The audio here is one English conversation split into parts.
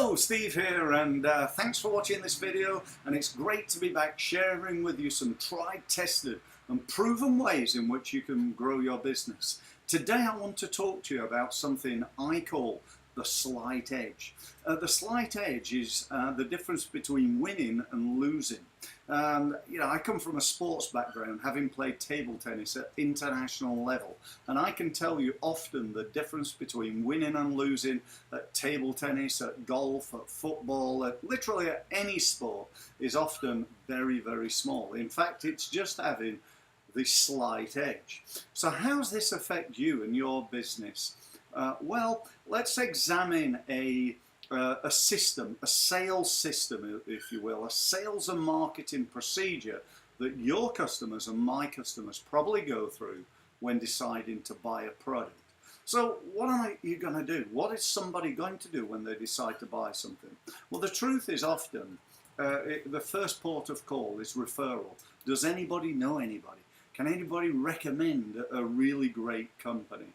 Hello, Steve here, and thanks for watching this video. And it's great to be back sharing with you some tried, tested and proven ways in which you can grow your business. Today I want to talk to you about something I call the slight edge. The slight edge is the difference between winning and losing. I come from a sports background, having played table tennis at international level, and I can tell you often the difference between winning and losing at table tennis, at golf, at football, literally at any sport is often very, very small. In fact, it's just having the slight edge. So how does this affect you and your business? Well, let's examine a system, a sales system, if you will, a sales and marketing procedure that your customers and my customers probably go through when deciding to buy a product. So what are you going to do? What is somebody going to do when they decide to buy something? Well, the truth is often the first port of call is referral. Does anybody know anybody? Can anybody recommend a really great company?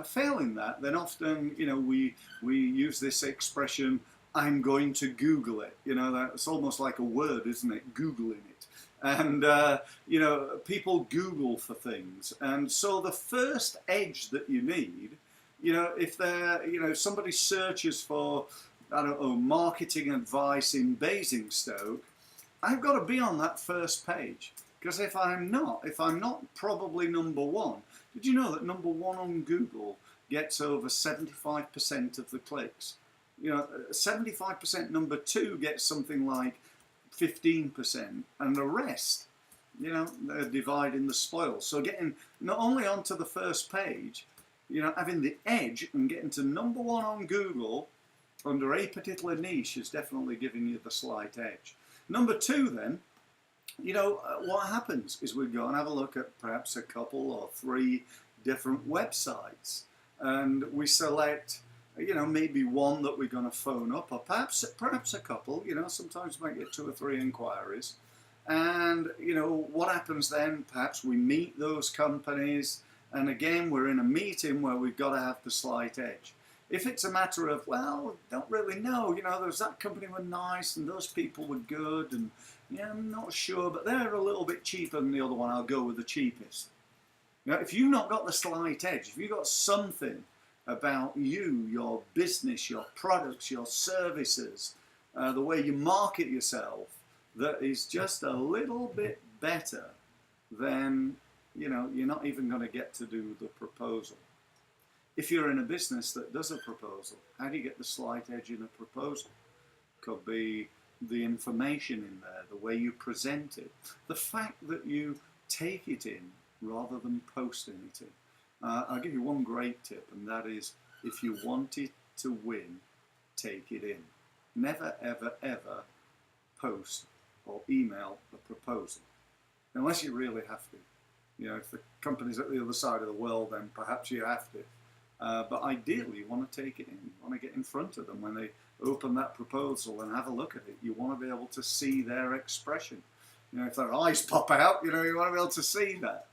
Failing that, then often, we use this expression, I'm going to Google it. That's almost like a word, isn't it? Googling it. And, people Google for things. And so the first edge that you need, if somebody searches for, I don't know, marketing advice in Basingstoke, I've got to be on that first page. Because if I'm not probably number one. Did you know that number one on Google gets over 75% of the clicks? 75%, number two gets something like 15%, and the rest, they're dividing the spoils. So getting not only onto the first page, having the edge and getting to number one on Google under a particular niche is definitely giving you the slight edge. Number two then, what happens is we go and have a look at perhaps a couple or three different websites, and we select, maybe one that we're going to phone up, or perhaps a couple. Sometimes we might get 2 or 3 inquiries, and what happens then? Perhaps we meet those companies, and again we're in a meeting where we've got to have the slight edge. If it's a matter of, well, don't really know, there's that company were nice and those people were good, and I'm not sure, but they're a little bit cheaper than the other one, I'll go with the cheapest. If you've not got the slight edge, if you've got something about you, your business, your products, your services, the way you market yourself, that is just a little bit better, then, you're not even going to get to do the proposal. If you're in a business that does a proposal, how do you get the slight edge in a proposal? Could be the information in there, the way you present it, the fact that you take it in rather than posting it in. I'll give you one great tip, and that is, if you want it to win, take it in. Never, ever, ever post or email a proposal, unless you really have to. If the company's at the other side of the world, then perhaps you have to. But ideally, you want to take it in. You want to get in front of them when they open that proposal and have a look at it. You want to be able to see their expression. If their eyes pop out, you want to be able to see that.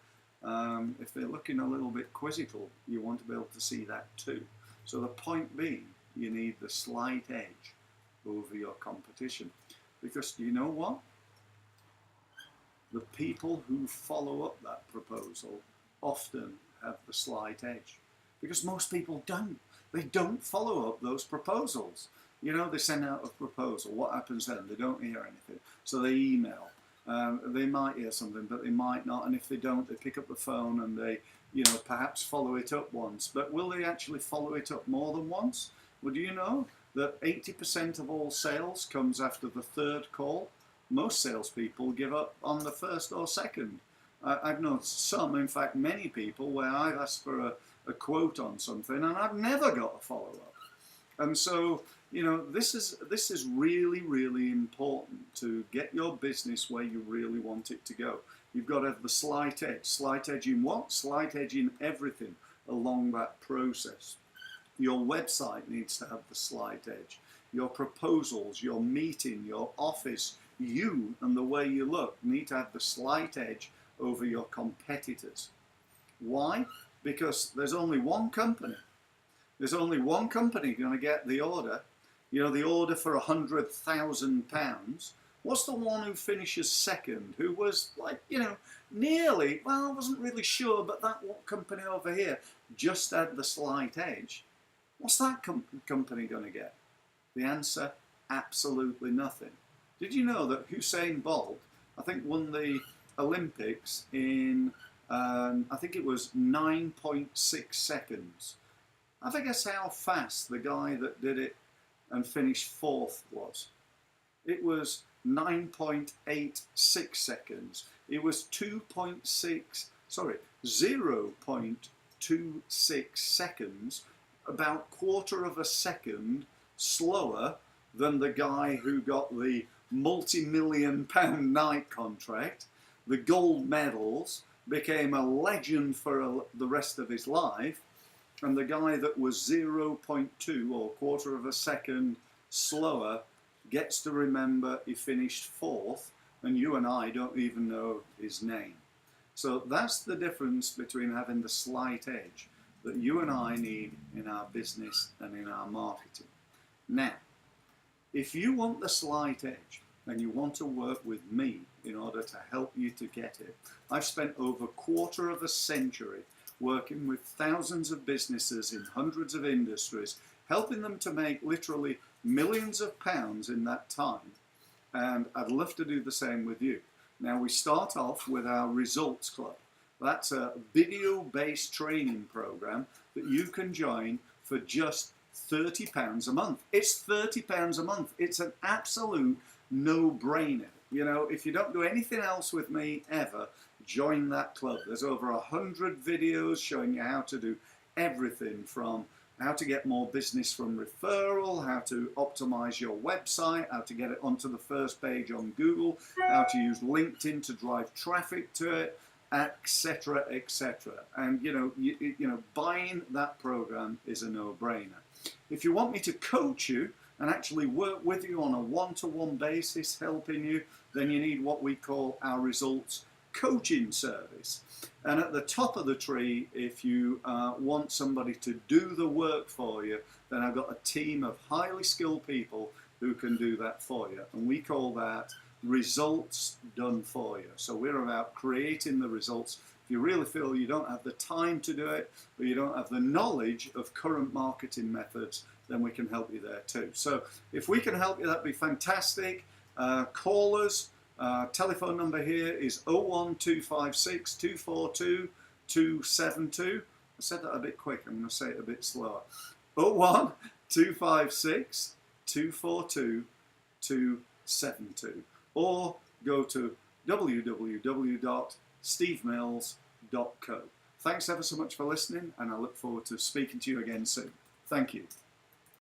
If they're looking a little bit quizzical, you want to be able to see that too. So the point being, you need the slight edge over your competition. Because do you know what? The people who follow up that proposal often have the slight edge. Because most people don't. They don't follow up those proposals. They send out a proposal. What happens then? They don't hear anything. So they email. They might hear something, but they might not. And if they don't, they pick up the phone and they, perhaps follow it up once. But will they actually follow it up more than once? Well, do you know that 80% of all sales comes after the 3rd call? Most salespeople give up on the 1st or 2nd. I've known some, in fact, many people, where I've asked for a quote on something and I've never got a follow-up. And so, this is really, really important to get your business where you really want it to go. You've got to have the slight edge. Slight edge in what? Slight edge in everything along that process. Your website needs to have the slight edge. Your proposals, your meeting, your office, you and the way you look need to have the slight edge over your competitors. Why? Because there's only one company. There's only one company going to get the order, you know, the order for £100,000. What's the one who finishes second, who was like, you know, nearly, well, I wasn't really sure, but that company over here just had the slight edge. What's that company going to get? The answer, absolutely nothing. Did you know that Usain Bolt, I think, won the Olympics in, I think it was 9.6 seconds. Have a guess how fast the guy that did it and finished fourth was. It was 9.86 seconds. It was 0.26 seconds, about quarter of a second slower than the guy who got the multi-million-pound Nike contract, the gold medals, became a legend for the rest of his life, and the guy that was 0.2 or quarter of a second slower gets to remember he finished fourth, and you and I don't even know his name. So that's the difference between having the slight edge that you and I need in our business and in our marketing. Now, if you want the slight edge and you want to work with me in order to help you to get it, I've spent over a quarter of a century working with thousands of businesses in hundreds of industries, helping them to make literally millions of pounds in that time. And I'd love to do the same with you. Now, we start off with our Results Club. That's a video-based training program that you can join for just £30 a month. It's £30 a month. It's an absolute no-brainer. You know, if you don't do anything else with me ever, join that club. There's over 100 videos showing you how to do everything from how to get more business from referral, how to optimize your website, how to get it onto the first page on Google, how to use LinkedIn to drive traffic to it, etc., etc. And you know, buying that program is a no-brainer. If you want me to coach you and actually work with you on a one-to-one basis, helping you, then you need what we call our Results Coaching Service. And at the top of the tree, if you want somebody to do the work for you, then I've got a team of highly skilled people who can do that for you. And we call that Results Done For You. So we're about creating the results. If you really feel you don't have the time to do it, or you don't have the knowledge of current marketing methods, then we can help you there too. So if we can help you, that'd be fantastic. Call us. Telephone number here is 01256 242 272. I said that a bit quick, I'm going to say it a bit slower. 01256 242 272. Or go to www.stevemills.co. Thanks ever so much for listening, and I look forward to speaking to you again soon. Thank you.